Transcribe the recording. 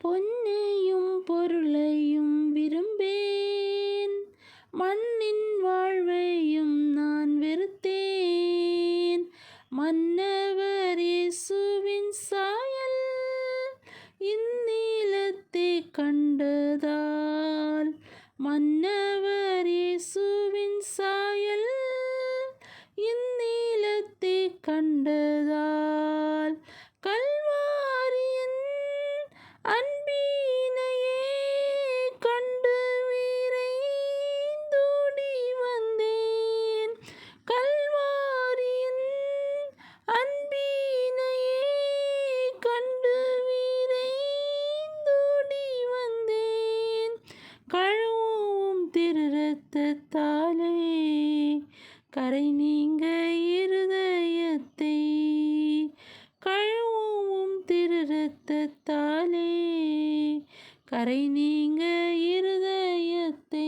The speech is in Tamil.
பொன்னையும் பொருளையும் விரும்பேன், மண்ணின் வாழ்வையும் நான் வெறுத்தேன். மன்னவர் இயேசுவின் சாயல் இந்நீலத்தை கண்டதால், மன்னவர் இயேசுவின் சாயல் இந்நீலத்தை கண்டதால், கல்வாரியின் அன்பினையே கண்டு விரைந்தோடி வந்தேன். கல்வாரியின் அன்பினையே கண்டு விரைந்தோடி வந்தேன். கழுவும் திரு இரத்தத்தாலே கரை நீங்க இருதயத்தை, கழுவும் திரு இரத்தத்தாலே கரை நீங்க இருதயத்தை.